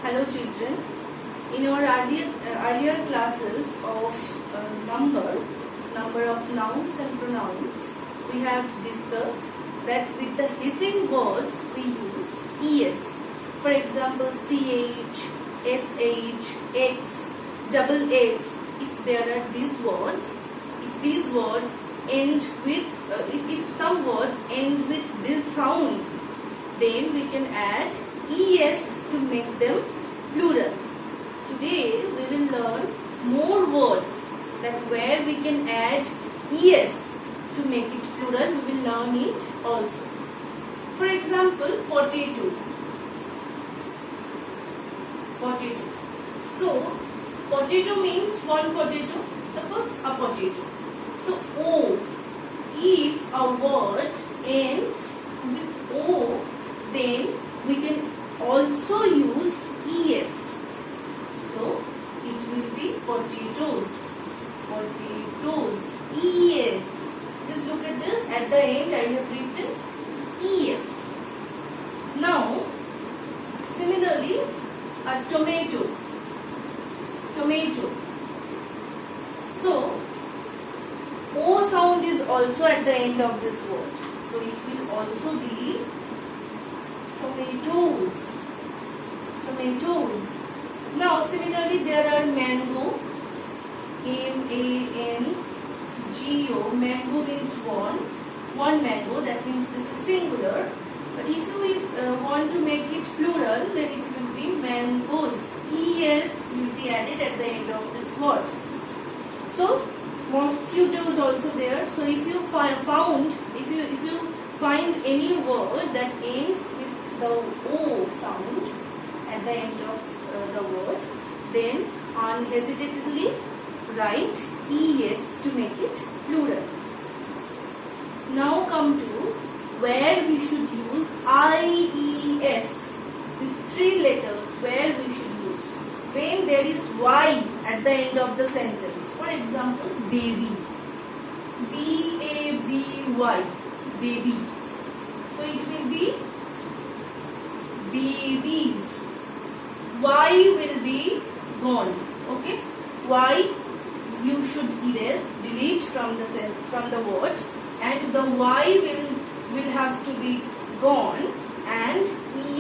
Hello children. In our earlier classes of number of nouns and pronouns, we have discussed that with the hissing words we use es. For example, ch, sh, x, double s. If there are these words, if these words end with if some words end with these sounds, then we can add es to make them plural. Today we will learn more words that where we can add es to make it plural. We will learn it also. For example, potato. Potato. So potato means one potato. Suppose a potato. So o. If a word ends with o, then we can also use es. So it will be potatoes. Potatoes. Es. Just look at this. At the end I have written es. Now similarly, a tomato. Tomato. So o sound is also at the end of this word. So it will also be tomatoes. Tomatoes. Now similarly there are mango. M-A-N-G-O. Mango means one. One mango. That means this is singular. But if you want to make it plural, then it will be mangoes. Es will be added at the end of this word. So mosquito is also there. So if you find any word that ends with the o sound at the end of the word, then unhesitantly write es to make it plural. Now come to where we should use ies. These three letters where we should use when there is y at the end of the sentence. For example, baby. B-A-B-Y. Baby. So it will be babies. Y will be gone. Okay. Y you should erase, delete from the word, and the y will have to be gone, and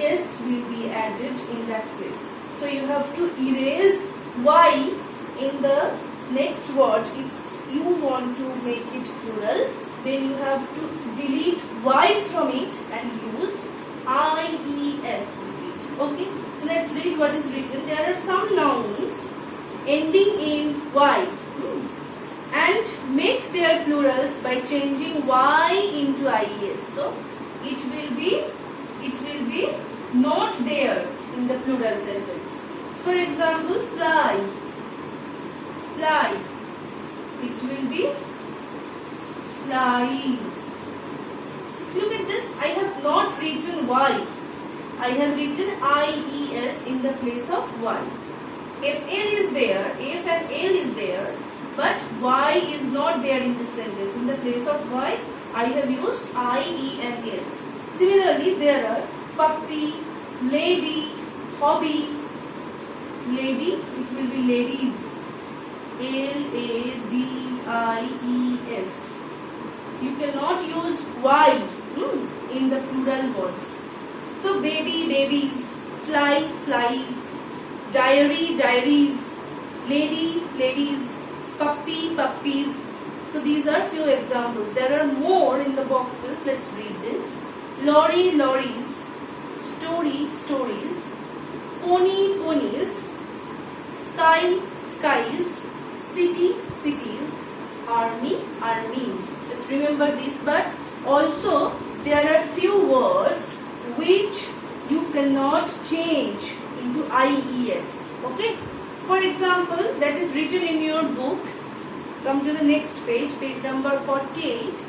es will be added in that place. So you have to erase y in the next word. If you want to make it plural, then you have to delete y from it and use ies with it. Okay. So let's read what is written. There are some nouns ending in y and make their plurals by changing y into ies. So it will be not there in the plural sentence. For example, fly. Fly. It will be flies. Just look at this. I have not written y. I have written ies in the place of y. Fl is there, f and l is there, but y is not there in this sentence. In the place of y, I have used I, E and s. Similarly, there are puppy, lady, hobby. Lady, it will be ladies. L-A-D-I-E-S. You cannot use y in the plural words. So baby, babies, fly, flies, diary, diaries, lady, ladies, puppy, puppies. So these are few examples. There are more in the boxes. Let's read this. Lorry, lorries, story, stories, pony, ponies, sky, skies, city, cities, army, armies. Just remember this. But also there are few words which you cannot change into ies. Okay. For example, that is written in your book. Come to the next page, page number 48.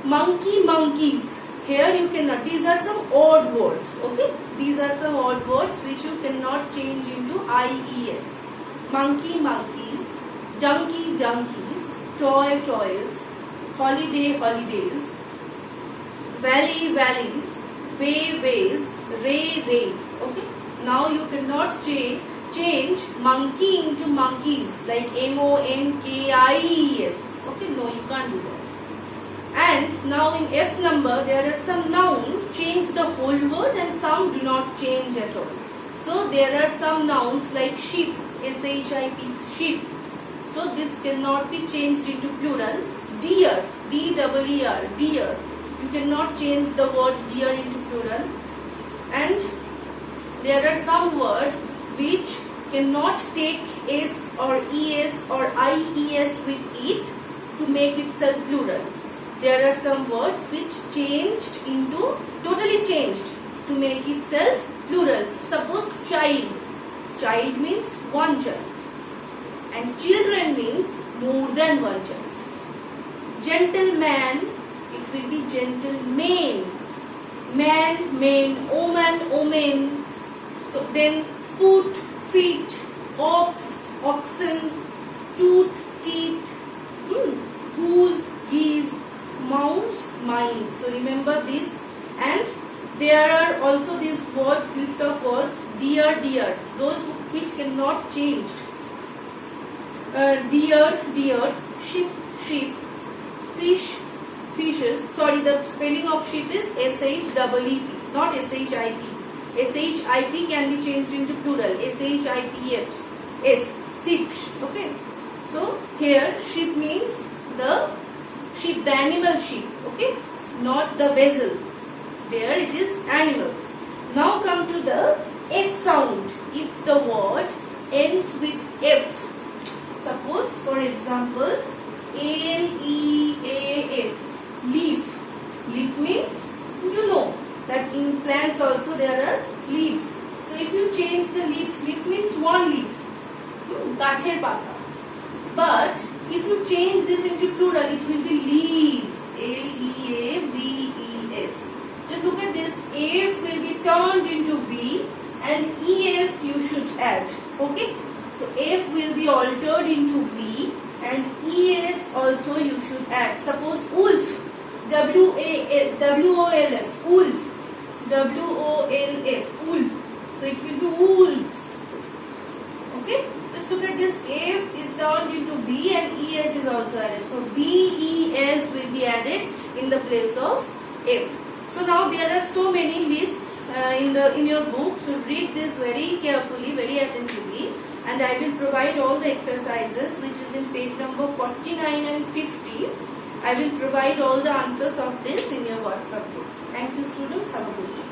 Monkey, monkeys. Here you cannot. These are some odd words. Okay. These are some odd words which you cannot change into ies. Monkey, monkeys. Donkey, donkeys. Toy, toys. Holiday, holidays. Valley, valleys. Way, ways. rays. Okay. Now you cannot change monkey into monkeys like MONKIES. Okay, no, you can't do that. And now in F number there are some nouns change the whole word and some do not change at all. So there are some nouns like sheep, SHIP, sheep. So this cannot be changed into plural. Deer, DEER, deer. You cannot change the word deer into plural. And there are some words which cannot take S or ES or IES with it to make itself plural. There are some words which totally changed to make itself plural. Suppose child. Child means one child. And children means more than one child. Gentleman, it will be gentleman. Man, men, omen, omen. So then foot, feet, ox, oxen, tooth, teeth, goose, geese, mouse, mice. So remember this. And there are also these words, list of words, deer, deer, those which cannot change. Deer, deer, sheep, sheep, fish, fishes. Sorry, the spelling of sheep is SHEEP, not SHIP. SHIP can be changed into plural. SHIPS, sheep. Okay. So here sheep means the sheep, the animal sheep. Okay, not the vessel. There it is animal. Now come to the F sound. If the word ends with F, suppose for example LEAF, leaf. Leaf means you know that in plants also there are leaves. So if you change the leaf, leaf means one leaf, গাছের পাতা. But if you change this into plural, it will be leaves, LEAVES. Just look at this, F will be turned into V and ES you should add. Okay, so F will be altered into V and ES also you should add. Suppose wolf, WOLF, wolf, WOLF, wolf. So it will be wolves. Okay, just look at this, F is turned into V and ES is also added. So VES will be added in the place of F. So now there are so many lists in your book. So read this very carefully, very attentively, and I will provide all the exercises which is in page number 49 and 50. I will provide all the answers of this in your WhatsApp group. Thank you students. Have a good day.